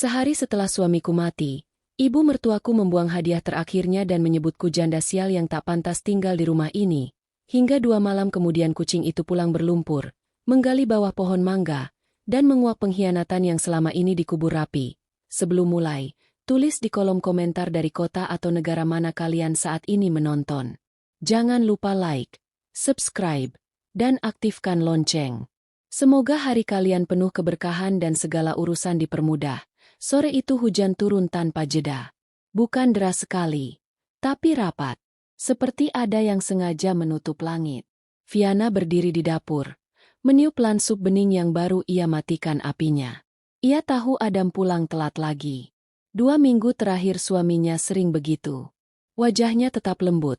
Sehari setelah suamiku mati, ibu mertuaku membuang hadiah terakhirnya dan menyebutku janda sial yang tak pantas tinggal di rumah ini. Hingga 2 malam kemudian kucing itu pulang berlumpur, menggali bawah pohon mangga, dan menguak pengkhianatan yang selama ini dikubur rapi. Sebelum mulai, tulis di kolom komentar dari kota atau negara mana kalian saat ini menonton. Jangan lupa like, subscribe, dan aktifkan lonceng. Semoga hari kalian penuh keberkahan dan segala urusan dipermudah. Sore itu hujan turun tanpa jeda. Bukan deras sekali, tapi rapat. Seperti ada yang sengaja menutup langit. Viana berdiri di dapur, meniup lan sup bening yang baru ia matikan apinya. Ia tahu Adam pulang telat lagi. 2 minggu terakhir suaminya sering begitu. Wajahnya tetap lembut,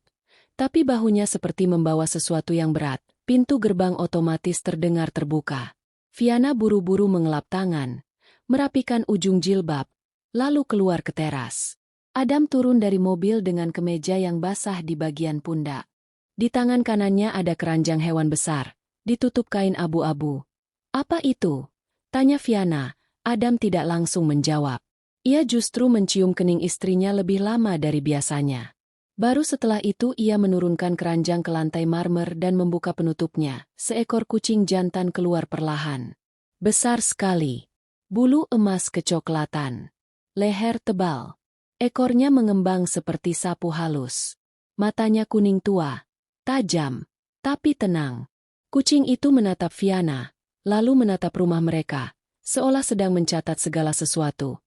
tapi bahunya seperti membawa sesuatu yang berat. Pintu gerbang otomatis terdengar terbuka. Viana buru-buru mengelap tangan, merapikan ujung jilbab, lalu keluar ke teras. Adam turun dari mobil dengan kemeja yang basah di bagian pundak. Di tangan kanannya ada keranjang hewan besar, ditutup kain abu-abu. "Apa itu?" tanya Viana. Adam tidak langsung menjawab. Ia justru mencium kening istrinya lebih lama dari biasanya. Baru setelah itu ia menurunkan keranjang ke lantai marmer dan membuka penutupnya. Seekor kucing jantan keluar perlahan. Besar sekali. Bulu emas kecoklatan. Leher tebal. Ekornya mengembang seperti sapu halus. Matanya kuning tua. Tajam, tapi tenang. Kucing itu menatap Viana, lalu menatap rumah mereka, seolah sedang mencatat segala sesuatu.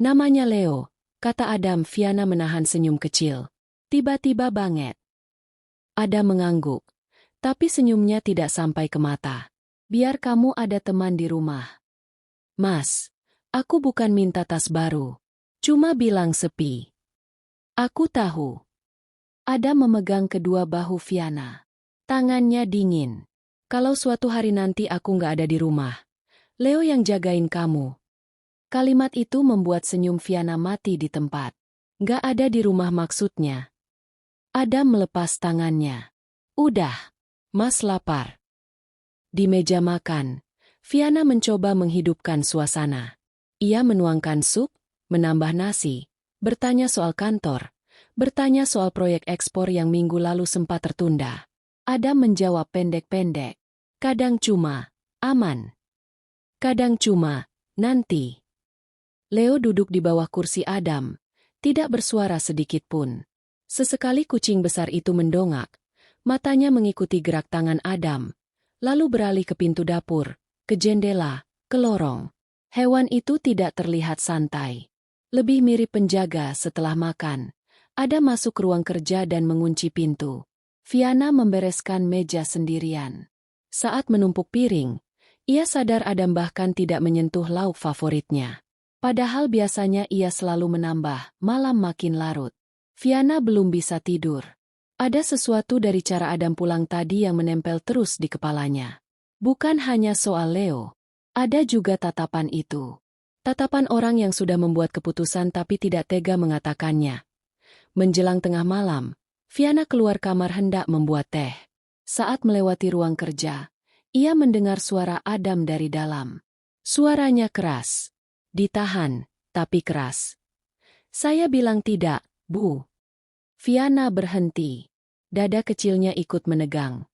"Namanya Leo," kata Adam. Viana menahan senyum kecil. Tiba-tiba banget. Adam mengangguk, tapi senyumnya tidak sampai ke mata. "Biar kamu ada teman di rumah." "Mas, aku bukan minta tas baru. Cuma bilang sepi." "Aku tahu." Adam memegang kedua bahu Viana. Tangannya dingin. "Kalau suatu hari nanti aku nggak ada di rumah, Leo yang jagain kamu." Kalimat itu membuat senyum Viana mati di tempat. "Nggak ada di rumah maksudnya?" Adam melepas tangannya. "Udah, Mas lapar." Di meja makan, Viana mencoba menghidupkan suasana. Ia menuangkan sup, menambah nasi, bertanya soal kantor, bertanya soal proyek ekspor yang minggu lalu sempat tertunda. Adam menjawab pendek-pendek. "Kadang cuma, aman. Kadang cuma, nanti." Leo duduk di bawah kursi Adam, tidak bersuara sedikit pun. Sesekali kucing besar itu mendongak, matanya mengikuti gerak tangan Adam, lalu beralih ke pintu dapur, ke jendela, ke lorong. Hewan itu tidak terlihat santai. Lebih mirip penjaga setelah makan. Adam masuk ke ruang kerja dan mengunci pintu. Viana membereskan meja sendirian. Saat menumpuk piring, ia sadar Adam bahkan tidak menyentuh lauk favoritnya. Padahal biasanya ia selalu menambah, malam makin larut. Viana belum bisa tidur. Ada sesuatu dari cara Adam pulang tadi yang menempel terus di kepalanya. Bukan hanya soal Leo. Ada juga tatapan itu. Tatapan orang yang sudah membuat keputusan tapi tidak tega mengatakannya. Menjelang tengah malam, Viana keluar kamar hendak membuat teh. Saat melewati ruang kerja, ia mendengar suara Adam dari dalam. Suaranya keras. Ditahan, tapi keras. "Saya bilang tidak, Bu." Viana berhenti. Dada kecilnya ikut menegang.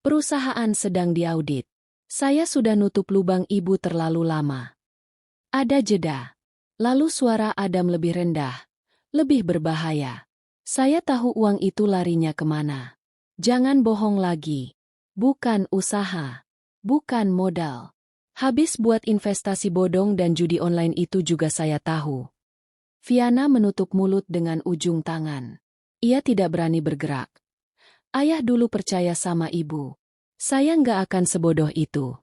"Perusahaan sedang diaudit. Saya sudah nutup lubang ibu terlalu lama." Ada jeda. Lalu suara Adam lebih rendah, lebih berbahaya. "Saya tahu uang itu larinya kemana. Jangan bohong lagi. Bukan usaha. Bukan modal. Habis buat investasi bodong dan judi online itu juga saya tahu." Viana menutup mulut dengan ujung tangan. Ia tidak berani bergerak. "Ayah dulu percaya sama ibu. Saya nggak akan sebodoh itu."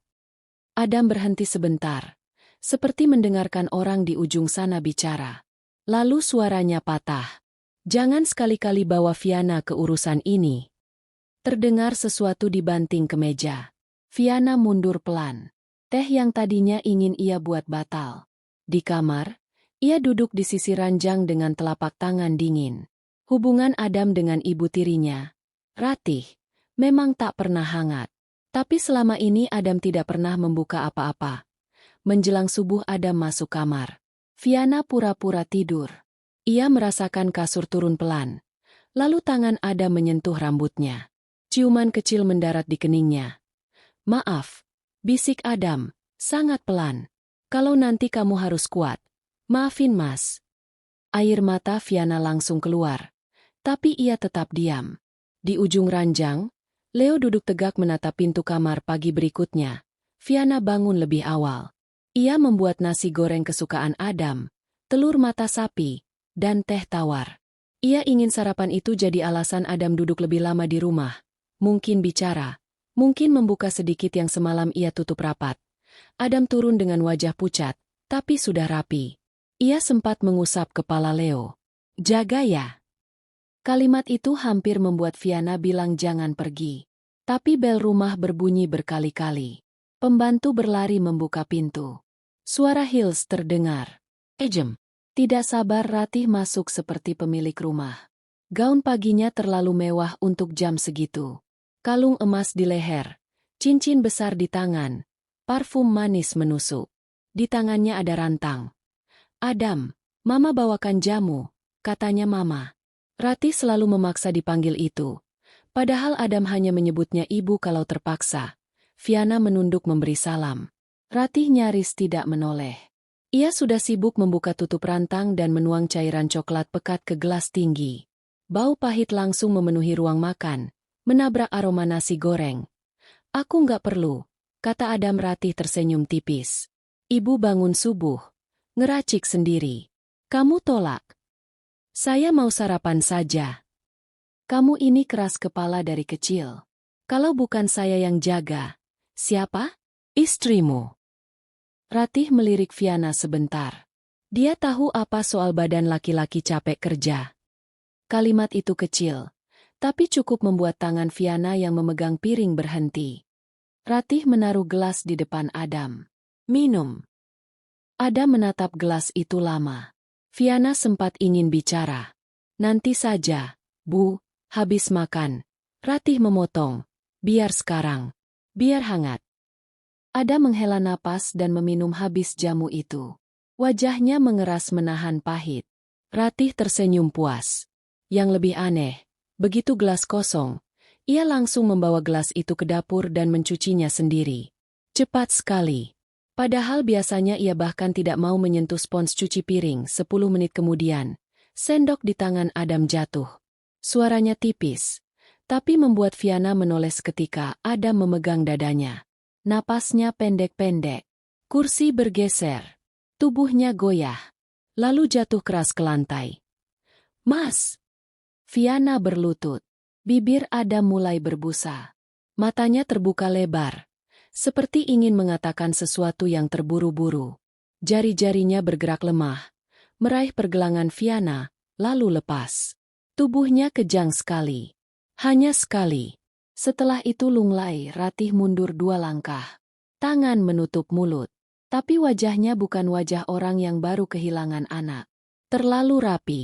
Adam berhenti sebentar, seperti mendengarkan orang di ujung sana bicara. Lalu suaranya patah. "Jangan sekali-kali bawa Viana ke urusan ini." Terdengar sesuatu dibanting ke meja. Viana mundur pelan. Teh yang tadinya ingin ia buat batal. Di kamar, ia duduk di sisi ranjang dengan telapak tangan dingin. Hubungan Adam dengan ibu tirinya, Ratih, memang tak pernah hangat. Tapi selama ini Adam tidak pernah membuka apa-apa. Menjelang subuh Adam masuk kamar. Viana pura-pura tidur. Ia merasakan kasur turun pelan. Lalu tangan Adam menyentuh rambutnya. Ciuman kecil mendarat di keningnya. "Maaf," bisik Adam, sangat pelan. "Kalau nanti kamu harus kuat. Maafin Mas." Air mata Viana langsung keluar. Tapi ia tetap diam. Di ujung ranjang, Leo duduk tegak menatap pintu kamar pagi berikutnya. Viana bangun lebih awal. Ia membuat nasi goreng kesukaan Adam, telur mata sapi, dan teh tawar. Ia ingin sarapan itu jadi alasan Adam duduk lebih lama di rumah. Mungkin bicara, mungkin membuka sedikit yang semalam ia tutup rapat. Adam turun dengan wajah pucat, tapi sudah rapi. Ia sempat mengusap kepala Leo. "Jaga ya." Kalimat itu hampir membuat Viana bilang jangan pergi. Tapi bel rumah berbunyi berkali-kali. Pembantu berlari membuka pintu. Suara Hills terdengar. "Ejem." Tidak sabar Ratih masuk seperti pemilik rumah. Gaun paginya terlalu mewah untuk jam segitu. Kalung emas di leher, cincin besar di tangan, parfum manis menusuk. Di tangannya ada rantang. "Adam, Mama bawakan jamu," katanya Mama. Ratih selalu memaksa dipanggil itu. Padahal Adam hanya menyebutnya ibu kalau terpaksa. Viana menunduk memberi salam. Ratih nyaris tidak menoleh. Ia sudah sibuk membuka tutup rantang dan menuang cairan coklat pekat ke gelas tinggi. Bau pahit langsung memenuhi ruang makan, menabrak aroma nasi goreng. "Aku nggak perlu," kata Adam. Ratih tersenyum tipis. "Ibu bangun subuh, ngeracik sendiri. Kamu tolak?" "Saya mau sarapan saja." "Kamu ini keras kepala dari kecil. Kalau bukan saya yang jaga, siapa?" "Istrimu." Ratih melirik Viana sebentar. Dia tahu apa soal badan laki-laki capek kerja. Kalimat itu kecil, tapi cukup membuat tangan Viana yang memegang piring berhenti. Ratih menaruh gelas di depan Adam. "Minum." Adam menatap gelas itu lama. Viana sempat ingin bicara. "Nanti saja, Bu, habis makan." Ratih memotong. "Biar sekarang. Biar hangat." Adam menghela napas dan meminum habis jamu itu. Wajahnya mengeras menahan pahit. Ratih tersenyum puas. Yang lebih aneh, begitu gelas kosong, ia langsung membawa gelas itu ke dapur dan mencucinya sendiri. Cepat sekali. Padahal biasanya ia bahkan tidak mau menyentuh spons cuci piring. 10 menit kemudian, sendok di tangan Adam jatuh. Suaranya tipis, tapi membuat Viana menoleh seketika. Adam memegang dadanya. Napasnya pendek-pendek. Kursi bergeser. Tubuhnya goyah. Lalu jatuh keras ke lantai. "Mas!" Viana berlutut. Bibir Adam mulai berbusa. Matanya terbuka lebar. Seperti ingin mengatakan sesuatu yang terburu-buru. Jari-jarinya bergerak lemah. Meraih pergelangan Viana, lalu lepas. Tubuhnya kejang sekali. Hanya sekali. Setelah itu lunglai. Ratih mundur 2 langkah. Tangan menutup mulut. Tapi wajahnya bukan wajah orang yang baru kehilangan anak. Terlalu rapi.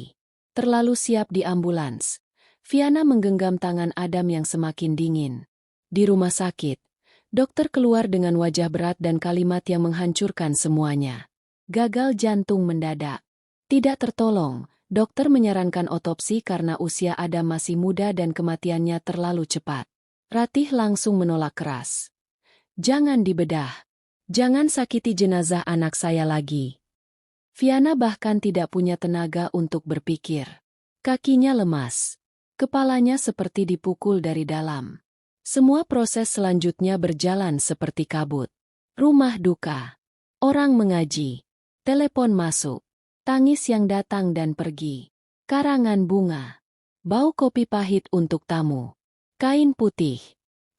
Terlalu siap di ambulans. Viana menggenggam tangan Adam yang semakin dingin. Di rumah sakit, dokter keluar dengan wajah berat dan kalimat yang menghancurkan semuanya. "Gagal jantung mendadak. Tidak tertolong." Dokter menyarankan otopsi karena usia Adam masih muda dan kematiannya terlalu cepat. Ratih langsung menolak keras. "Jangan dibedah. Jangan sakiti jenazah anak saya lagi." Viana bahkan tidak punya tenaga untuk berpikir. Kakinya lemas. Kepalanya seperti dipukul dari dalam. Semua proses selanjutnya berjalan seperti kabut. Rumah duka. Orang mengaji. Telepon masuk. Tangis yang datang dan pergi. Karangan bunga. Bau kopi pahit untuk tamu. Kain putih.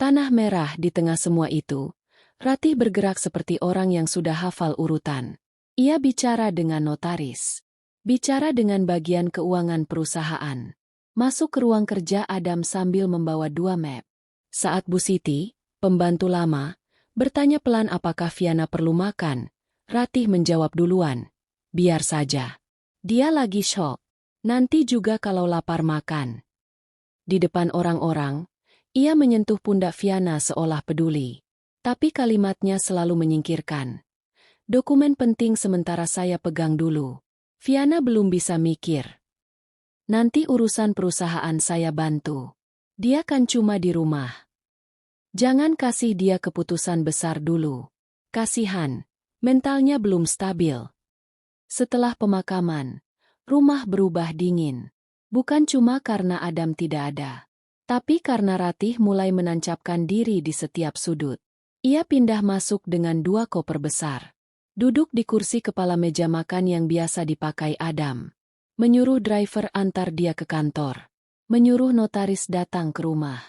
Tanah merah. Di tengah semua itu, Ratih bergerak seperti orang yang sudah hafal urutan. Ia bicara dengan notaris. Bicara dengan bagian keuangan perusahaan. Masuk ke ruang kerja Adam sambil membawa 2 map. Saat Bu Siti, pembantu lama, bertanya pelan apakah Viana perlu makan, Ratih menjawab duluan. "Biar saja. Dia lagi shock. Nanti juga kalau lapar makan." Di depan orang-orang, ia menyentuh pundak Viana seolah peduli. Tapi kalimatnya selalu menyingkirkan. Dokumen penting sementara saya pegang dulu. Viana belum bisa mikir. Nanti urusan perusahaan saya bantu. Dia kan cuma di rumah. Jangan kasih dia keputusan besar dulu. Kasihan, mentalnya belum stabil. Setelah pemakaman, rumah berubah dingin. Bukan cuma karena Adam tidak ada, tapi karena Ratih mulai menancapkan diri di setiap sudut. Ia pindah masuk dengan 2 koper besar. Duduk di kursi kepala meja makan yang biasa dipakai Adam. Menyuruh driver antar dia ke kantor. Menyuruh notaris datang ke rumah.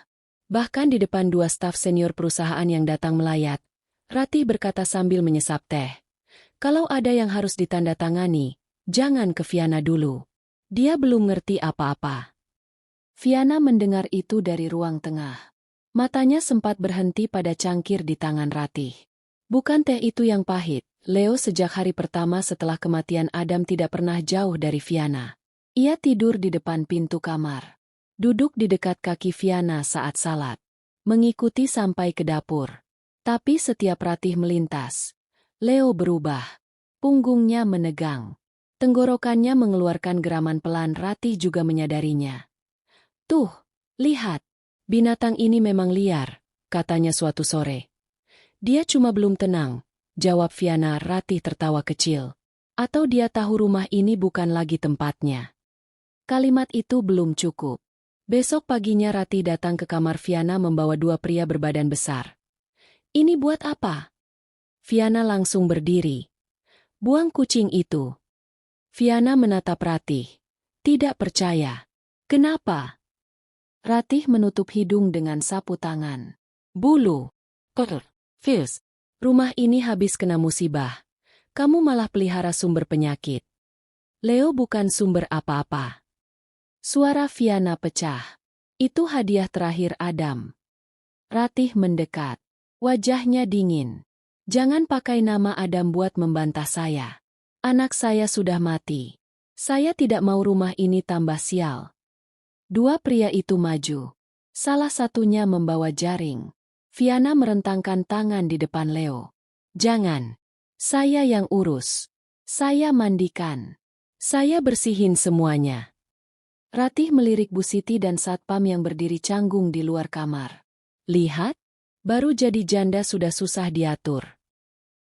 Bahkan di depan 2 staf senior perusahaan yang datang melayat, Ratih berkata sambil menyesap teh. Kalau ada yang harus ditandatangani, jangan ke Viana dulu. Dia belum ngerti apa-apa. Viana mendengar itu dari ruang tengah. Matanya sempat berhenti pada cangkir di tangan Ratih. Bukan teh itu yang pahit. Leo sejak hari pertama setelah kematian Adam tidak pernah jauh dari Viana. Ia tidur di depan pintu kamar. Duduk di dekat kaki Viana saat salat. Mengikuti sampai ke dapur. Tapi setiap Ratih melintas, Leo berubah. Punggungnya menegang. Tenggorokannya mengeluarkan geraman pelan. Ratih juga menyadarinya. Tuh, lihat. Binatang ini memang liar, katanya suatu sore. Dia cuma belum tenang. Jawab Viana. Ratih tertawa kecil. Atau dia tahu rumah ini bukan lagi tempatnya. Kalimat itu belum cukup. Besok paginya Ratih datang ke kamar Viana membawa 2 pria berbadan besar. Ini buat apa? Viana langsung berdiri. Buang kucing itu. Viana menatap Ratih. Tidak percaya. Kenapa? Ratih menutup hidung dengan sapu tangan. Bulu. Fils. Rumah ini habis kena musibah. Kamu malah pelihara sumber penyakit. Leo bukan sumber apa-apa. Suara Viana pecah. Itu hadiah terakhir Adam. Ratih mendekat. Wajahnya dingin. Jangan pakai nama Adam buat membantah saya. Anak saya sudah mati. Saya tidak mau rumah ini tambah sial. 2 pria itu maju. Salah satunya membawa jaring. Viana merentangkan tangan di depan Leo. Jangan. Saya yang urus. Saya mandikan. Saya bersihin semuanya. Ratih melirik Bu Siti dan Satpam yang berdiri canggung di luar kamar. Lihat, baru jadi janda sudah susah diatur.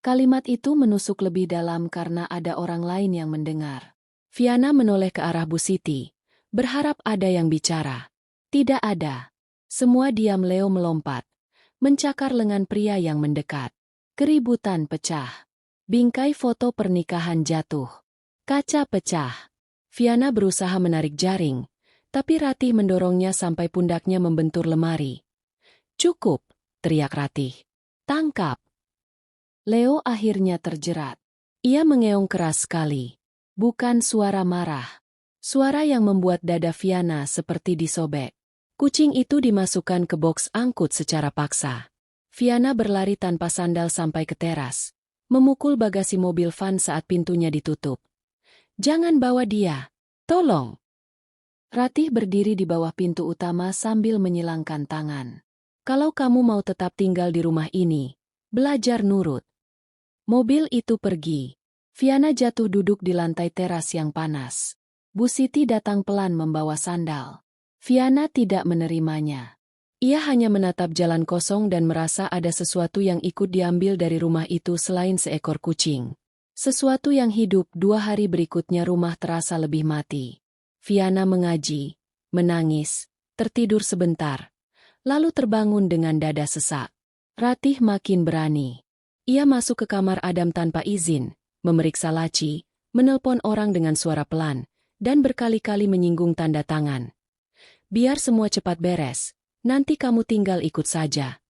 Kalimat itu menusuk lebih dalam karena ada orang lain yang mendengar. Viana menoleh ke arah Bu Siti, berharap ada yang bicara. Tidak ada. Semua diam. Leo melompat. Mencakar lengan pria yang mendekat. Keributan pecah. Bingkai foto pernikahan jatuh. Kaca pecah. Viana berusaha menarik jaring, tapi Ratih mendorongnya sampai pundaknya membentur lemari. Cukup, teriak Ratih. Tangkap. Leo akhirnya terjerat. Ia mengeong keras sekali. Bukan suara marah. Suara yang membuat dada Viana seperti disobek. Kucing itu dimasukkan ke boks angkut secara paksa. Viana berlari tanpa sandal sampai ke teras. Memukul bagasi mobil van saat pintunya ditutup. Jangan bawa dia. Tolong. Ratih berdiri di bawah pintu utama sambil menyilangkan tangan. Kalau kamu mau tetap tinggal di rumah ini, belajar nurut. Mobil itu pergi. Viana jatuh duduk di lantai teras yang panas. Bu Siti datang pelan membawa sandal. Viana tidak menerimanya. Ia hanya menatap jalan kosong dan merasa ada sesuatu yang ikut diambil dari rumah itu selain seekor kucing. Sesuatu yang hidup. 2 hari berikutnya rumah terasa lebih mati. Viana mengaji, menangis, tertidur sebentar, lalu terbangun dengan dada sesak. Ratih makin berani. Ia masuk ke kamar Adam tanpa izin, memeriksa laci, menelpon orang dengan suara pelan, dan berkali-kali menyinggung tanda tangan. Biar semua cepat beres, nanti kamu tinggal ikut saja.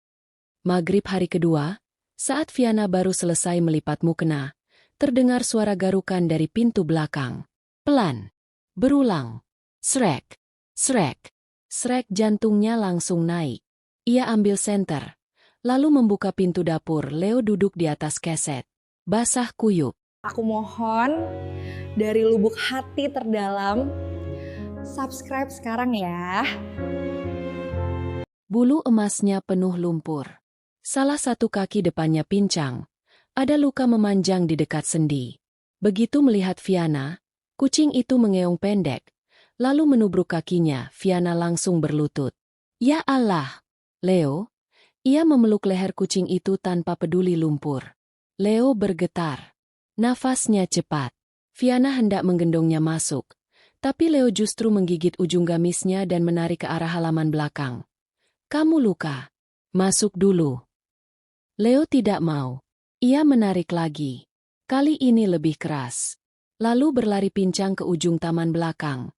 Maghrib hari kedua, saat Viana baru selesai melipat mukena, terdengar suara garukan dari pintu belakang. Pelan. Berulang. Srek. Srek. Srek. Jantungnya langsung naik. Ia ambil senter. Lalu membuka pintu dapur. Leo duduk di atas keset. Basah kuyup. Aku mohon dari lubuk hati terdalam, subscribe sekarang ya. Bulu emasnya penuh lumpur. Salah satu kaki depannya pincang. Ada luka memanjang di dekat sendi. Begitu melihat Viana, kucing itu mengeong pendek, lalu menubruk kakinya. Viana langsung berlutut. Ya Allah! Leo! Ia memeluk leher kucing itu tanpa peduli lumpur. Leo bergetar. Nafasnya cepat. Viana hendak menggendongnya masuk, tapi Leo justru menggigit ujung gamisnya dan menarik ke arah halaman belakang. Kamu luka. Masuk dulu. Leo tidak mau. Ia menarik lagi. Kali ini lebih keras. Lalu berlari pincang ke ujung taman belakang,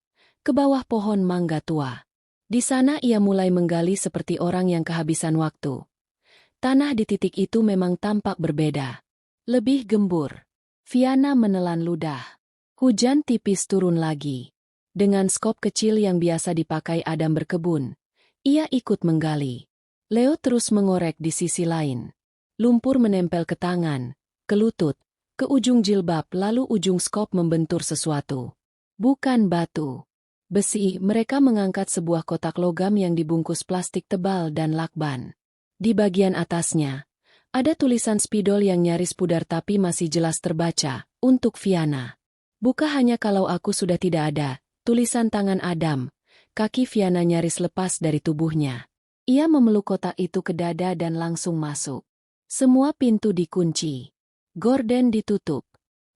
ke bawah pohon mangga tua. Di sana ia mulai menggali seperti orang yang kehabisan waktu. Tanah di titik itu memang tampak berbeda. Lebih gembur. Viana menelan ludah. Hujan tipis turun lagi. Dengan skop kecil yang biasa dipakai Adam berkebun, ia ikut menggali. Leo terus mengorek di sisi lain. Lumpur menempel ke tangan, ke lutut, ke ujung jilbab, lalu ujung skop membentur sesuatu. Bukan batu. Besi. Mereka mengangkat sebuah kotak logam yang dibungkus plastik tebal dan lakban. Di bagian atasnya, ada tulisan spidol yang nyaris pudar tapi masih jelas terbaca, untuk Viana. Buka hanya kalau aku sudah tidak ada, tulisan tangan Adam. Kaki Viana nyaris lepas dari tubuhnya. Ia memeluk kotak itu ke dada dan langsung masuk. Semua pintu dikunci. Gorden ditutup.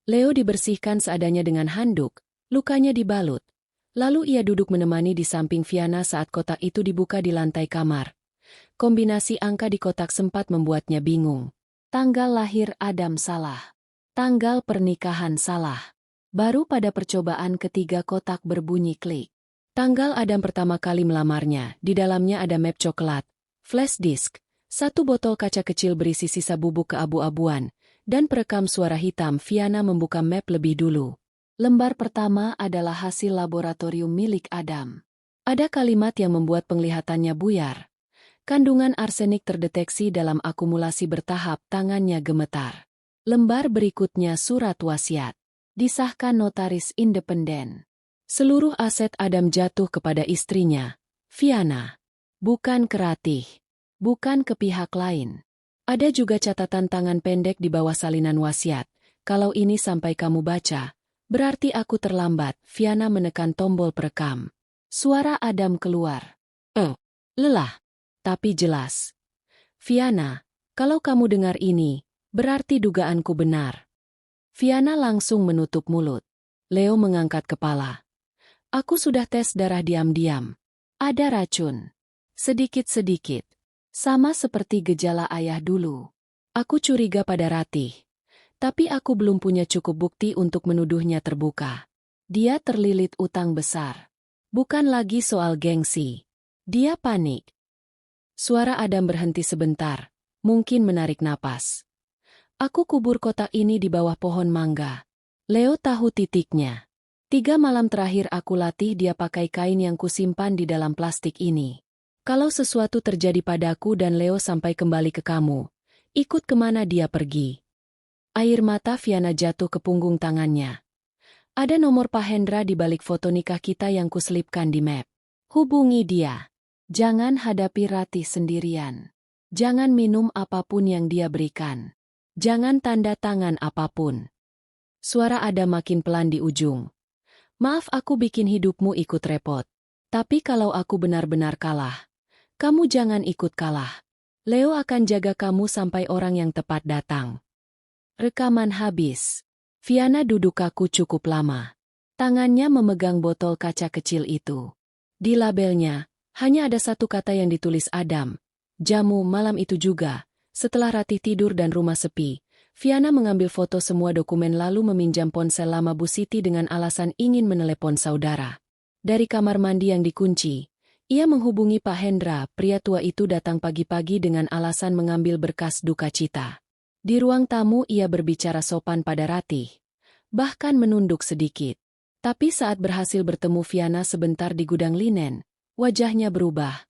Leo dibersihkan seadanya dengan handuk, lukanya dibalut. Lalu ia duduk menemani di samping Viana saat kotak itu dibuka di lantai kamar. Kombinasi angka di kotak sempat membuatnya bingung. Tanggal lahir Adam salah. Tanggal pernikahan salah. Baru pada percobaan ketiga kotak berbunyi klik. Tanggal Adam pertama kali melamarnya, di dalamnya ada map coklat, flash disk, satu botol kaca kecil berisi sisa bubuk keabu-abuan, dan perekam suara hitam. Viana membuka map lebih dulu. Lembar pertama adalah hasil laboratorium milik Adam. Ada kalimat yang membuat penglihatannya buyar. Kandungan arsenik terdeteksi dalam akumulasi bertahap. Tangannya gemetar. Lembar berikutnya surat wasiat. Disahkan notaris independen. Seluruh aset Adam jatuh kepada istrinya, Viana. Bukan ke Ratih. Bukan ke pihak lain. Ada juga catatan tangan pendek di bawah salinan wasiat. Kalau ini sampai kamu baca, berarti aku terlambat. Viana menekan tombol perekam. Suara Adam keluar. Lelah, tapi jelas. Viana, kalau kamu dengar ini, berarti dugaanku benar. Viana langsung menutup mulut. Leo mengangkat kepala. Aku sudah tes darah diam-diam. Ada racun. Sedikit-sedikit. Sama seperti gejala ayah dulu. Aku curiga pada Ratih. Tapi aku belum punya cukup bukti untuk menuduhnya terbuka. Dia terlilit utang besar. Bukan lagi soal gengsi. Dia panik. Suara Adam berhenti sebentar, mungkin menarik napas. Aku kubur kotak ini di bawah pohon mangga. Leo tahu titiknya. 3 malam terakhir aku latih dia pakai kain yang kusimpan di dalam plastik ini. Kalau sesuatu terjadi padaku dan Leo sampai kembali ke kamu, ikut kemana dia pergi? Air mata Viana jatuh ke punggung tangannya. Ada nomor Pak Hendra di balik foto nikah kita yang kuselipkan di map. Hubungi dia. Jangan hadapi Ratih sendirian. Jangan minum apapun yang dia berikan. Jangan tanda tangan apapun. Suara Adam makin pelan di ujung. Maaf aku bikin hidupmu ikut repot. Tapi kalau aku benar-benar kalah, kamu jangan ikut kalah. Leo akan jaga kamu sampai orang yang tepat datang. Rekaman habis. Viana duduk kaku cukup lama. Tangannya memegang botol kaca kecil itu. Di labelnya, hanya ada satu kata yang ditulis Adam. Jamu malam itu juga. Setelah Ratih tidur dan rumah sepi, Viana mengambil foto semua dokumen lalu meminjam ponsel lama Bu Siti dengan alasan ingin menelepon saudara. Dari kamar mandi yang dikunci, ia menghubungi Pak Hendra. Pria tua itu datang pagi-pagi dengan alasan mengambil berkas duka cita. Di ruang tamu ia berbicara sopan pada Ratih, bahkan menunduk sedikit. Tapi saat berhasil bertemu Viana sebentar di gudang linen, wajahnya berubah.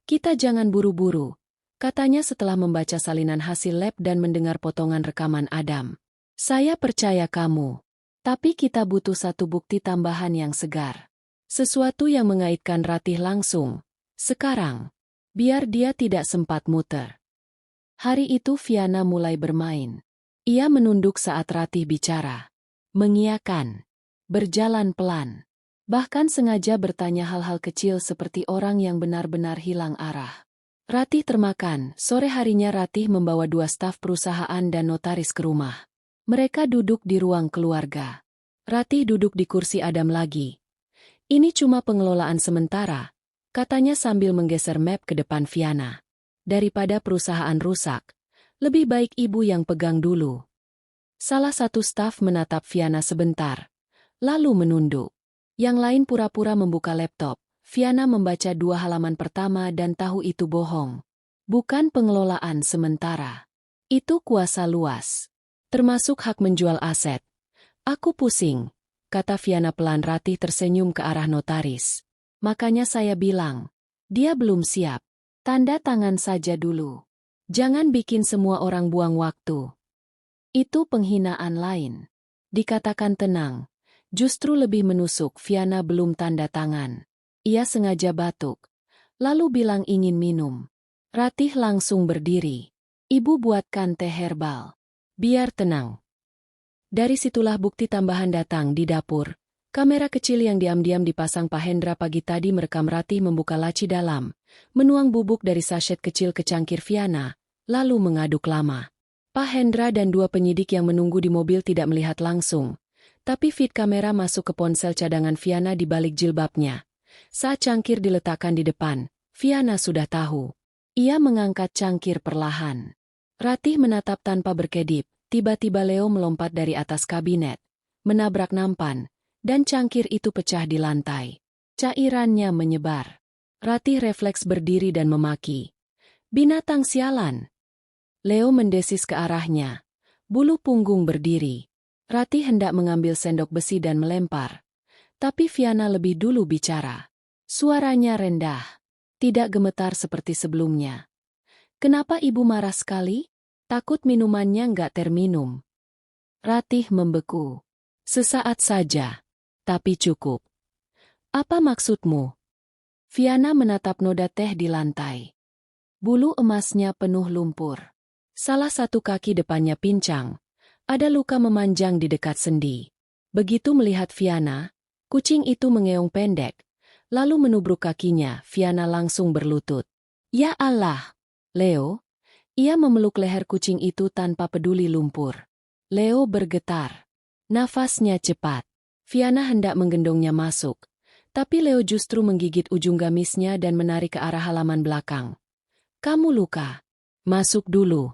Kita jangan buru-buru, katanya setelah membaca salinan hasil lab dan mendengar potongan rekaman Adam. Saya percaya kamu, tapi kita butuh satu bukti tambahan yang segar. Sesuatu yang mengaitkan Ratih langsung, sekarang, biar dia tidak sempat muter. Hari itu Viana mulai bermain. Ia menunduk saat Ratih bicara. Mengiyakan. Berjalan pelan. Bahkan sengaja bertanya hal-hal kecil seperti orang yang benar-benar hilang arah. Ratih termakan. Sore harinya Ratih membawa 2 staf perusahaan dan notaris ke rumah. Mereka duduk di ruang keluarga. Ratih duduk di kursi Adam lagi. Ini cuma pengelolaan sementara, katanya sambil menggeser map ke depan Viana. Daripada perusahaan rusak, lebih baik ibu yang pegang dulu. Salah satu staf menatap Viana sebentar, lalu menunduk. Yang lain pura-pura membuka laptop. Viana membaca 2 halaman pertama dan tahu itu bohong. Bukan pengelolaan sementara. Itu kuasa luas. Termasuk hak menjual aset. Aku pusing, kata Viana pelan. Ratih tersenyum ke arah notaris. Makanya saya bilang, dia belum siap. Tanda tangan saja dulu. Jangan bikin semua orang buang waktu. Itu penghinaan lain. Dikatakan tenang, justru lebih menusuk. Viana belum tanda tangan. Ia sengaja batuk, lalu bilang ingin minum. Ratih langsung berdiri. Ibu buatkan teh herbal. Biar tenang. Dari situlah bukti tambahan datang di dapur. Kamera kecil yang diam-diam dipasang Pak Hendra pagi tadi merekam Ratih membuka laci dalam, menuang bubuk dari sachet kecil ke cangkir Viana, lalu mengaduk lama. Pak Hendra dan 2 penyidik yang menunggu di mobil tidak melihat langsung, tapi feed kamera masuk ke ponsel cadangan Viana di balik jilbabnya. Saat cangkir diletakkan di depan, Viana sudah tahu. Ia mengangkat cangkir perlahan. Ratih menatap tanpa berkedip. Tiba-tiba Leo melompat dari atas kabinet, menabrak nampan, dan cangkir itu pecah di lantai. Cairannya menyebar. Ratih refleks berdiri dan memaki. Binatang sialan. Leo mendesis ke arahnya. Bulu punggung berdiri. Ratih hendak mengambil sendok besi dan melempar. Tapi Viana lebih dulu bicara. Suaranya rendah. Tidak gemetar seperti sebelumnya. Kenapa ibu marah sekali? Takut minumannya nggak terminum. Ratih membeku. Sesaat saja. Tapi cukup. Apa maksudmu? Viana menatap noda teh di lantai. Bulu emasnya penuh lumpur. Salah satu kaki depannya pincang. Ada luka memanjang di dekat sendi. Begitu melihat Viana, kucing itu mengeong pendek. Lalu menubruk kakinya. Viana langsung berlutut. Ya Allah! Leo! Ia memeluk leher kucing itu tanpa peduli lumpur. Leo bergetar. Nafasnya cepat. Viana hendak menggendongnya masuk. Tapi Leo justru menggigit ujung gamisnya dan menarik ke arah halaman belakang. Kamu luka. Masuk dulu.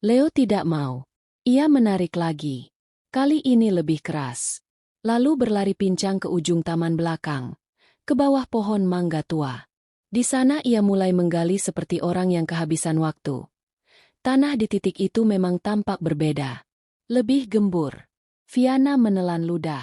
Leo tidak mau. Ia menarik lagi. Kali ini lebih keras. Lalu berlari pincang ke ujung taman belakang. Ke bawah pohon mangga tua. Di sana ia mulai menggali seperti orang yang kehabisan waktu. Tanah di titik itu memang tampak berbeda. Lebih gembur. Viana menelan ludah.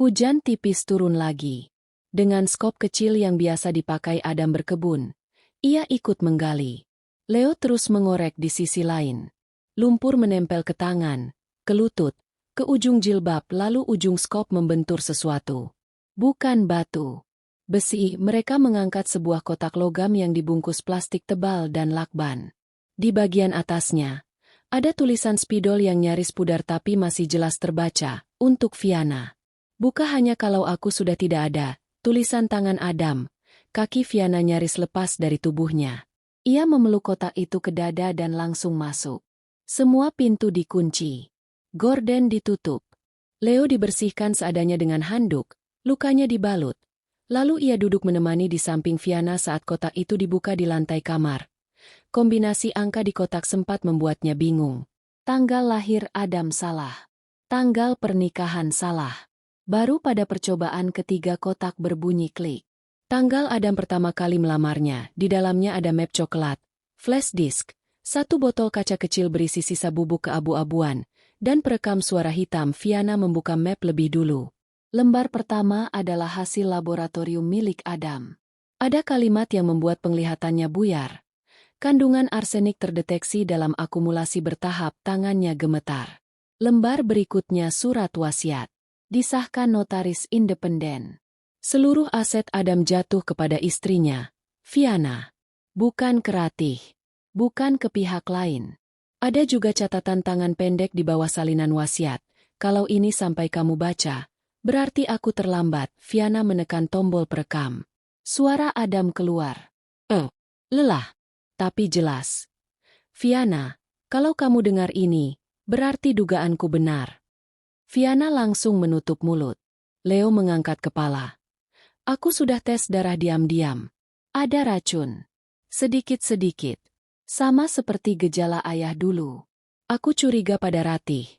Hujan tipis turun lagi. Dengan skop kecil yang biasa dipakai Adam berkebun, ia ikut menggali. Leo terus mengorek di sisi lain. Lumpur menempel ke tangan, ke lutut, ke ujung jilbab, lalu ujung skop membentur sesuatu. Bukan batu. Besi. Mereka mengangkat sebuah kotak logam yang dibungkus plastik tebal dan lakban. Di bagian atasnya, ada tulisan spidol yang nyaris pudar tapi masih jelas terbaca, untuk Viana. Buka hanya kalau aku sudah tidak ada, tulisan tangan Adam. Kaki Viana nyaris lepas dari tubuhnya. Ia memeluk kotak itu ke dada dan langsung masuk. Semua pintu dikunci. Gorden ditutup. Leo dibersihkan seadanya dengan handuk, lukanya dibalut. Lalu ia duduk menemani di samping Viana saat kotak itu dibuka di lantai kamar. Kombinasi angka di kotak sempat membuatnya bingung. Tanggal lahir Adam salah. Tanggal pernikahan salah. Baru pada percobaan ketiga kotak berbunyi klik. Tanggal Adam pertama kali melamarnya, di dalamnya ada map coklat, flash disk, 1 botol kaca kecil berisi sisa bubuk keabu-abuan, dan perekam suara hitam. Viana membuka map lebih dulu. Lembar pertama adalah hasil laboratorium milik Adam. Ada kalimat yang membuat penglihatannya buyar. Kandungan arsenik terdeteksi dalam akumulasi bertahap. Tangannya gemetar. Lembar berikutnya surat wasiat. Disahkan notaris independen. Seluruh aset Adam jatuh kepada istrinya, Viana. Bukan ke Ratih. Bukan ke pihak lain. Ada juga catatan tangan pendek di bawah salinan wasiat. Kalau ini sampai kamu baca, berarti aku terlambat. Fiana menekan tombol perekam. Suara Adam keluar. Lelah, tapi jelas. Fiana, kalau kamu dengar ini, berarti dugaanku benar. Fiana langsung menutup mulut. Leo mengangkat kepala. Aku sudah tes darah diam-diam. Ada racun. Sedikit-sedikit. Sama seperti gejala ayah dulu. Aku curiga pada Ratih.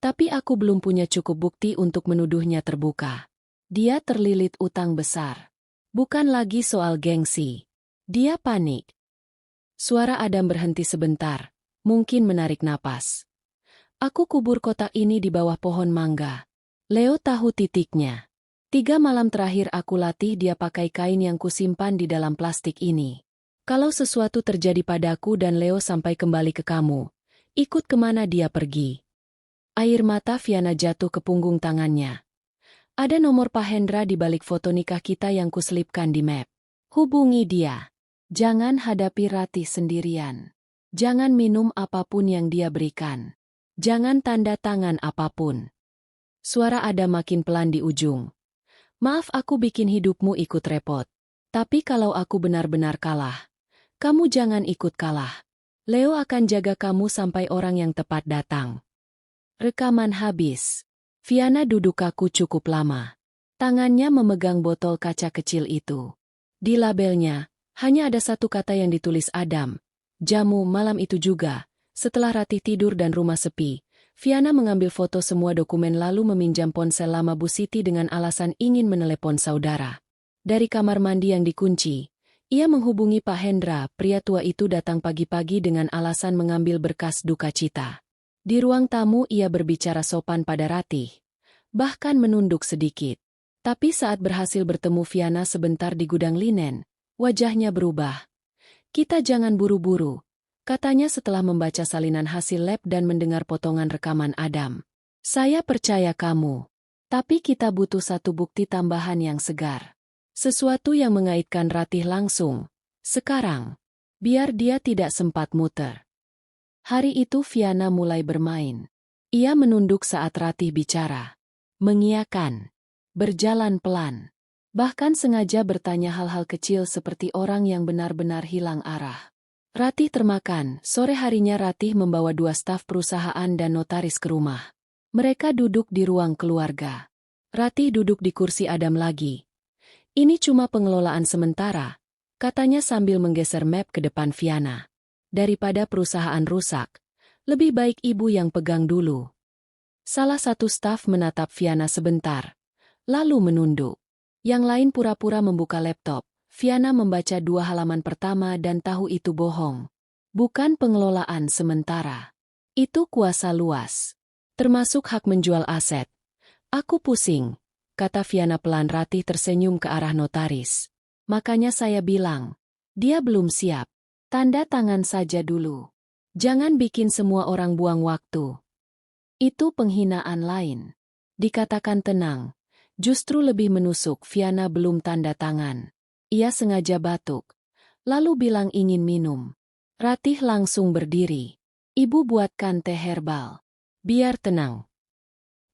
Tapi aku belum punya cukup bukti untuk menuduhnya terbuka. Dia terlilit utang besar. Bukan lagi soal gengsi. Dia panik. Suara Adam berhenti sebentar. Mungkin menarik napas. Aku kubur kotak ini di bawah pohon mangga. Leo tahu titiknya. 3 malam terakhir aku latih dia pakai kain yang kusimpan di dalam plastik ini. Kalau sesuatu terjadi padaku dan Leo sampai kembali ke kamu, ikut kemana dia pergi. Air mata Fiana jatuh ke punggung tangannya. Ada nomor Pak Hendra di balik foto nikah kita yang kuselipkan di map. Hubungi dia. Jangan hadapi Ratih sendirian. Jangan minum apapun yang dia berikan. Jangan tanda tangan apapun. Suara Ada makin pelan di ujung. Maaf aku bikin hidupmu ikut repot. Tapi kalau aku benar-benar kalah, kamu jangan ikut kalah. Leo akan jaga kamu sampai orang yang tepat datang. Rekaman habis. Fiana duduk kaku cukup lama. Tangannya memegang botol kaca kecil itu. Di labelnya, hanya ada satu kata yang ditulis Adam. Jamu malam itu juga. Setelah Ratih tidur dan rumah sepi, Fiana mengambil foto semua dokumen lalu meminjam ponsel lama Bu Siti dengan alasan ingin menelepon saudara. Dari kamar mandi yang dikunci, ia menghubungi Pak Hendra. Pria tua itu datang pagi-pagi dengan alasan mengambil berkas duka cita. Di ruang tamu ia berbicara sopan pada Ratih, bahkan menunduk sedikit. Tapi saat berhasil bertemu Fiana sebentar di gudang linen, wajahnya berubah. Kita jangan buru-buru, katanya setelah membaca salinan hasil lab dan mendengar potongan rekaman Adam. Saya percaya kamu, tapi kita butuh satu bukti tambahan yang segar. Sesuatu yang mengaitkan Ratih langsung. Sekarang, biar dia tidak sempat muter. Hari itu Fiana mulai bermain. Ia menunduk saat Ratih bicara. Mengiyakan. Berjalan pelan. Bahkan sengaja bertanya hal-hal kecil seperti orang yang benar-benar hilang arah. Ratih termakan. Sore harinya Ratih membawa 2 staf perusahaan dan notaris ke rumah. Mereka duduk di ruang keluarga. Ratih duduk di kursi Adam lagi. Ini cuma pengelolaan sementara, katanya sambil menggeser map ke depan Fiana. Daripada perusahaan rusak, lebih baik ibu yang pegang dulu. Salah satu staf menatap Fiana sebentar, lalu menunduk. Yang lain pura-pura membuka laptop. Fiana membaca 2 halaman pertama dan tahu itu bohong. Bukan pengelolaan sementara. Itu kuasa luas. Termasuk hak menjual aset. Aku pusing, kata Fiana pelan. Ratih tersenyum ke arah notaris. Makanya saya bilang, dia belum siap. Tanda tangan saja dulu. Jangan bikin semua orang buang waktu. Itu penghinaan lain. Dikatakan tenang, justru lebih menusuk. Fiana belum tanda tangan. Ia sengaja batuk, lalu bilang ingin minum. Ratih langsung berdiri. Ibu buatkan teh herbal. Biar tenang.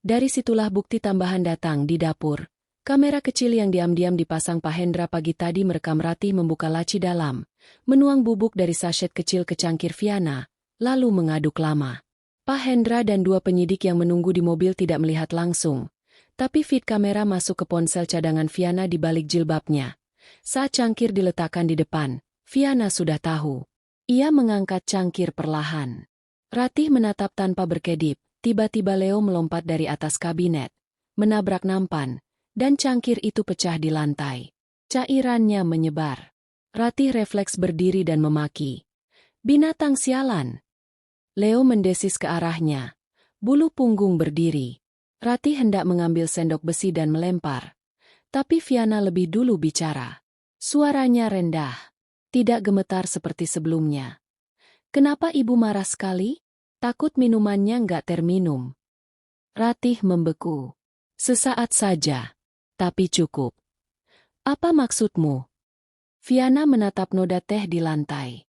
Dari situlah bukti tambahan datang di dapur. Kamera kecil yang diam-diam dipasang Pak Hendra pagi tadi merekam Ratih membuka laci dalam, menuang bubuk dari sachet kecil ke cangkir Fiana, lalu mengaduk lama. Pak Hendra dan 2 penyidik yang menunggu di mobil tidak melihat langsung, tapi feed kamera masuk ke ponsel cadangan Fiana di balik jilbabnya. Saat cangkir diletakkan di depan, Fiana sudah tahu. Ia mengangkat cangkir perlahan. Ratih menatap tanpa berkedip. Tiba-tiba Leo melompat dari atas kabinet, menabrak nampan, dan cangkir itu pecah di lantai. Cairannya menyebar. Ratih refleks berdiri dan memaki. Binatang sialan. Leo mendesis ke arahnya. Bulu punggung berdiri. Ratih hendak mengambil sendok besi dan melempar. Tapi Fiana lebih dulu bicara. Suaranya rendah. Tidak gemetar seperti sebelumnya. Kenapa ibu marah sekali? Takut minumannya nggak terminum. Ratih membeku. Sesaat saja. Tapi cukup. Apa maksudmu? Fiana menatap noda teh di lantai.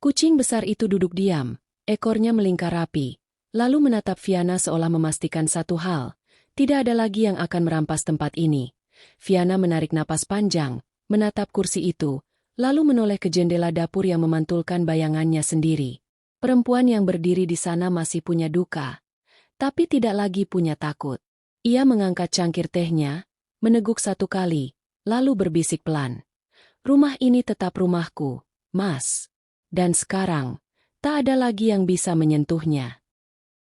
Kucing besar itu duduk diam, Ekornya melingkar rapi, lalu menatap Viana seolah memastikan satu hal, tidak ada lagi yang akan merampas tempat ini. Viana menarik napas panjang, menatap kursi itu, lalu menoleh ke jendela dapur yang memantulkan bayangannya sendiri. Perempuan yang berdiri di sana masih punya duka, tapi tidak lagi punya takut. Ia mengangkat cangkir tehnya, meneguk satu kali, lalu berbisik pelan. Rumah ini tetap rumahku, Mas. Dan sekarang, tak ada lagi yang bisa menyentuhnya.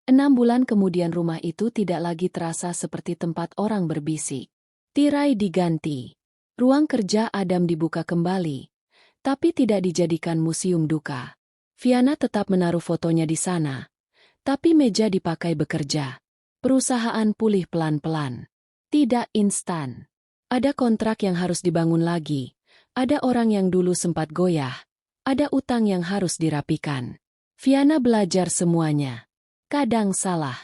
6 bulan kemudian rumah itu tidak lagi terasa seperti tempat orang berbisik. Tirai diganti. Ruang kerja Adam dibuka kembali, tapi tidak dijadikan museum duka. Viana tetap menaruh fotonya di sana, tapi meja dipakai bekerja. Perusahaan pulih pelan-pelan. Tidak instan. Ada kontrak yang harus dibangun lagi. Ada orang yang dulu sempat goyah. Ada utang yang harus dirapikan. Viana belajar semuanya. Kadang salah.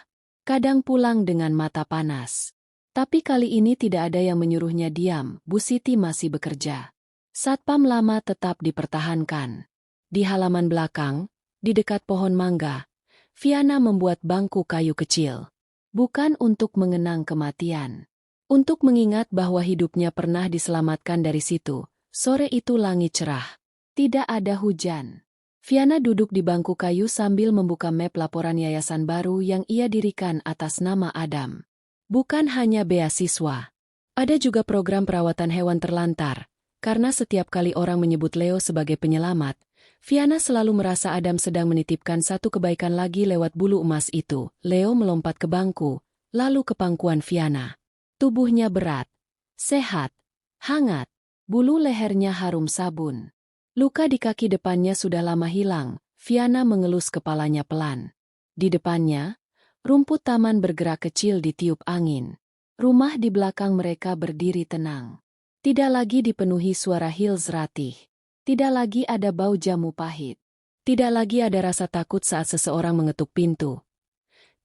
Kadang pulang dengan mata panas. Tapi kali ini tidak ada yang menyuruhnya diam. Bu Siti masih bekerja. Satpam lama tetap dipertahankan. Di halaman belakang, di dekat pohon mangga, Viana membuat bangku kayu kecil. Bukan untuk mengenang kematian. Untuk mengingat bahwa hidupnya pernah diselamatkan dari situ. Sore itu langit cerah. Tidak ada hujan. Viana duduk di bangku kayu sambil membuka map laporan yayasan baru yang ia dirikan atas nama Adam. Bukan hanya beasiswa. Ada juga program perawatan hewan terlantar. Karena setiap kali orang menyebut Leo sebagai penyelamat, Viana selalu merasa Adam sedang menitipkan satu kebaikan lagi lewat bulu emas itu. Leo melompat ke bangku, lalu ke pangkuan Viana. Tubuhnya berat, sehat, hangat. Bulu lehernya harum sabun. Luka di kaki depannya sudah lama hilang. Viana mengelus kepalanya pelan. Di depannya, rumput taman bergerak kecil ditiup angin. Rumah di belakang mereka berdiri tenang. Tidak lagi dipenuhi suara hils ratih. Tidak lagi ada bau jamu pahit. Tidak lagi ada rasa takut saat seseorang mengetuk pintu.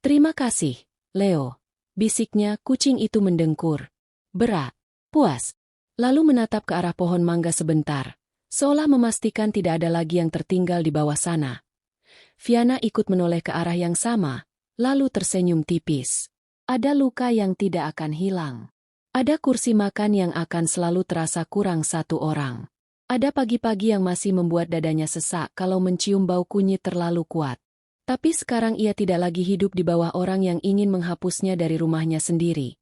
"Terima kasih, Leo," bisiknya. Kucing itu mendengkur. Berat, puas. Lalu menatap ke arah pohon mangga sebentar. Seolah memastikan tidak ada lagi yang tertinggal di bawah sana. Viana ikut menoleh ke arah yang sama, lalu tersenyum tipis. Ada luka yang tidak akan hilang. Ada kursi makan yang akan selalu terasa kurang satu orang. Ada pagi-pagi yang masih membuat dadanya sesak kalau mencium bau kunyit terlalu kuat. Tapi sekarang ia tidak lagi hidup di bawah orang yang ingin menghapusnya dari rumahnya sendiri.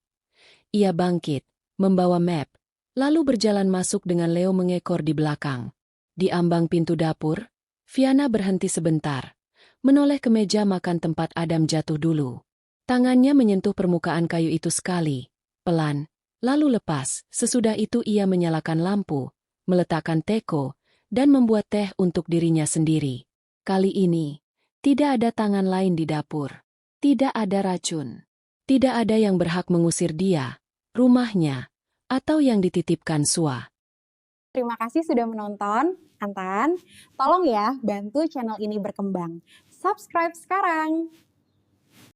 Ia bangkit, membawa map, lalu berjalan masuk dengan Leo mengekor di belakang. Di ambang pintu dapur, Viana berhenti sebentar, menoleh ke meja makan tempat Adam jatuh dulu. Tangannya menyentuh permukaan kayu itu sekali, pelan, lalu lepas. Sesudah itu ia menyalakan lampu, meletakkan teko, dan membuat teh untuk dirinya sendiri. Kali ini, tidak ada tangan lain di dapur. Tidak ada racun. Tidak ada yang berhak mengusir dia, rumahnya, atau yang dititipkan Sua. Terima kasih sudah menonton. Antan, tolong ya bantu channel ini berkembang. Subscribe sekarang.